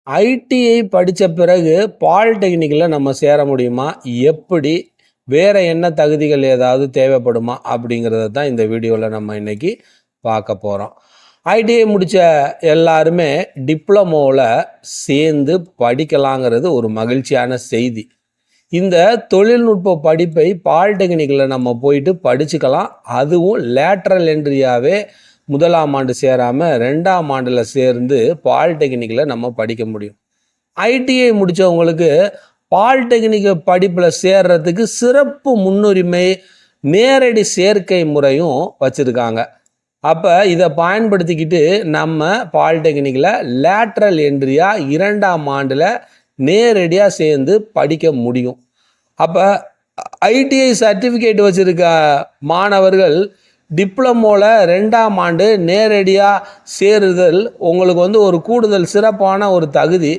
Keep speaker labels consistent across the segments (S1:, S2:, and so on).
S1: ITI படித்த பிறகு பாலிடெக்னிக்கில் நம்ம சேர முடியுமா? எப்படி? வேறு என்ன தகுதிகள் ஏதாவது தேவைப்படுமா? அப்படிங்கிறத தான் இந்த வீடியோவில் நம்ம இன்றைக்கி பார்க்க போகிறோம். ஐடிஐ முடித்த எல்லாருமே டிப்ளமோவில் சேர்ந்து படிக்கலாங்கிறது ஒரு மகிழ்ச்சியான செய்தி. இந்த தொழில்நுட்ப படிப்பை பாலிடெக்னிக்கில் நம்ம போயிட்டு படிச்சுக்கலாம். அதுவும் லேட்ரல் என்ட்ரியாகவே முதலாம் ஆண்டு சேராமல் 2ஆம் ஆண்டில் சேர்ந்து பாலிடெக்னிக்கில் நம்ம படிக்க முடியும். ஐடிஐ முடித்தவங்களுக்கு பாலிடெக்னிக் படிப்பில் சேர்றதுக்கு சிறப்பு முன்னுரிமை நேரடி சேர்க்கை முறையும் வச்சுருக்காங்க. அப்போ இதை பயன்படுத்திக்கிட்டு நம்ம பாலிடெக்னிக்கில் லேட்ரல் என்ட்ரியாக 2ஆம் ஆண்டில் நேரடியாக சேர்ந்து படிக்க முடியும். அப்போ ஐடிஐ சர்டிஃபிகேட் வச்சுருக்க மாணவர்கள் டிப்ளமோவில் 2ஆம் ஆண்டு நேரடியாக சேருதல் உங்களுக்கு ஒரு கூடுதல் சிறப்பான ஒரு தகுதி.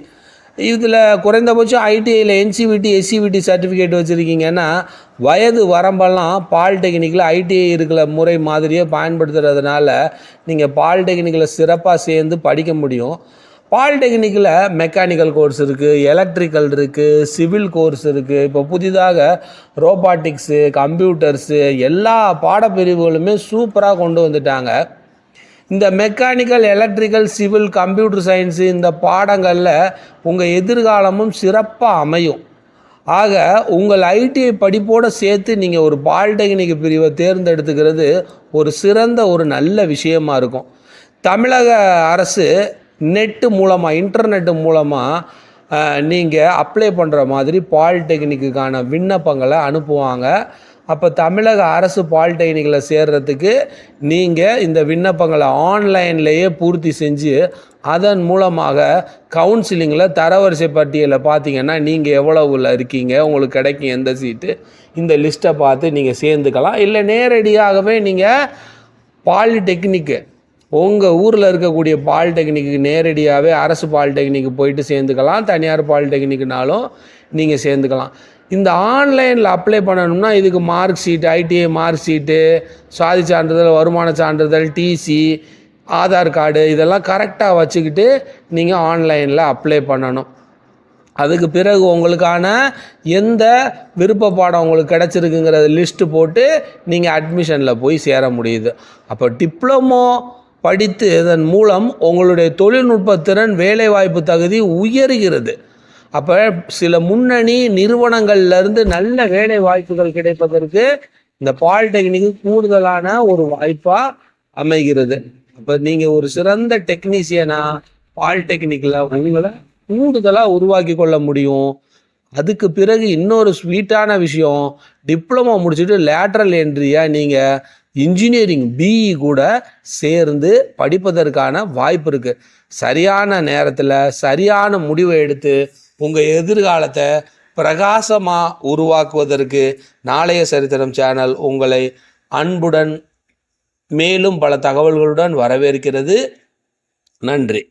S1: இதில் குறைந்தபட்சம் ஐடிஐயில் என்சிவிடி எஸ்சிவிடி சர்டிஃபிகேட் வச்சுருக்கீங்கன்னா வயது வரம்பெல்லாம் பாலிடெக்னிக்கில் ஐடிஐ இருக்கிற முறை மாதிரியே பயன்படுத்துறதுனால நீங்கள் பாலிடெக்னிக்கில் சிறப்பாக சேர்ந்து படிக்க முடியும். பாலிடெக்னிக்கில் மெக்கானிக்கல் கோர்ஸ் இருக்குது, எலக்ட்ரிக்கல் இருக்குது, சிவில் கோர்ஸ் இருக்குது. இப்போ புதிதாக ரோபாட்டிக்ஸு, கம்ப்யூட்டர்ஸு எல்லா பாடப்பிரிவுகளுமே சூப்பராக கொண்டு வந்துட்டாங்க. இந்த mechanical, electrical, civil, computer science இந்த பாடங்களில் உங்கள் எதிர்காலமும் சிறப்பாக அமையும். ஆக உங்கள் ஐடிஐ படிப்போடு சேர்த்து நீங்கள் ஒரு பாலிடெக்னிக் பிரிவை தேர்ந்தெடுத்துக்கிறது ஒரு சிறந்த ஒரு நல்ல விஷயமாக இருக்கும். தமிழக அரசு நெட்டு மூலமாக, இன்டர்நெட்டு மூலமாக நீங்கள் அப்ளை பண்ணுற மாதிரி பாலிடெக்னிக்குக்கான விண்ணப்பங்களை அனுப்புவாங்க. அப்போ தமிழக அரசு பாலிடெக்னிக்கில் சேர்றதுக்கு நீங்கள் இந்த விண்ணப்பங்களை ஆன்லைன்லேயே பூர்த்தி செஞ்சு அதன் மூலமாக கவுன்சிலிங்கில் தரவரிசை பட்டியலில் பார்த்தீங்கன்னா நீங்கள் எவ்வளவுல இருக்கீங்க, உங்களுக்கு கிடைக்கும் எந்த சீட்டு, இந்த லிஸ்ட்டை பார்த்து நீங்கள் சேர்ந்துக்கலாம். இல்லை நேரடியாகவே நீங்கள் பாலிடெக்னிக்கு உங்கள் ஊரில் இருக்கக்கூடிய பாலிடெக்னிக்கு நேரடியாகவே அரசு பாலிடெக்னிக்கு போயிட்டு சேர்ந்துக்கலாம். தனியார் பாலிடெக்னிக்குனாலும் நீங்கள் சேர்ந்துக்கலாம். இந்த ஆன்லைனில் அப்ளை பண்ணணும்னா இதுக்கு mark sheet, ITI mark sheet, சாதி சான்றிதழ், வருமான சான்றிதழ், டிசி, ஆதார் கார்டு இதெல்லாம் கரெக்டாக வச்சுக்கிட்டு நீங்கள் ஆன்லைனில் அப்ளை பண்ணணும். அதுக்கு பிறகு உங்களுக்கான எந்த விருப்ப பாடம் உங்களுக்கு கிடச்சிருக்குங்கிறத லிஸ்ட்டு போட்டு நீங்கள் அட்மிஷனில் போய் சேர முடியுது. அப்போ டிப்ளமோ படித்து இதன் மூலம் உங்களுடைய தொழில்நுட்ப திறன், வேலைவாய்ப்பு தகுதி உயர்கிறது. அப்போ சில முன்னணி நிறுவனங்கள்லேருந்து நல்ல வேலை வாய்ப்புகள் கிடைப்பதற்கு இந்த பாலிடெக்னிக்கு கூடுதலான ஒரு வாய்ப்பாக அமைகிறது. அப்போ நீங்கள் ஒரு சிறந்த டெக்னீஷியனாக பாலிடெக்னிக்கில் உங்களை கூடுதலாக உருவாக்கி கொள்ள முடியும். அதுக்கு பிறகு இன்னொரு ஸ்வீட்டான விஷயம், டிப்ளமோ முடிச்சுட்டு லேட்ரல் என்ட்ரியாக நீங்கள் இன்ஜினியரிங் பிஇ கூட சேர்ந்து படிப்பதற்கான வாய்ப்பு இருக்குது. சரியான நேரத்தில் சரியான முடிவை எடுத்து உங்கள் எதிர்காலத்தை பிரகாசமாக உருவாக்குவதற்கு நாளைய சரித்திரம் சேனல் உங்களை அன்புடன் மேலும் பல தகவல்களுடன் வரவேற்கிறது. நன்றி.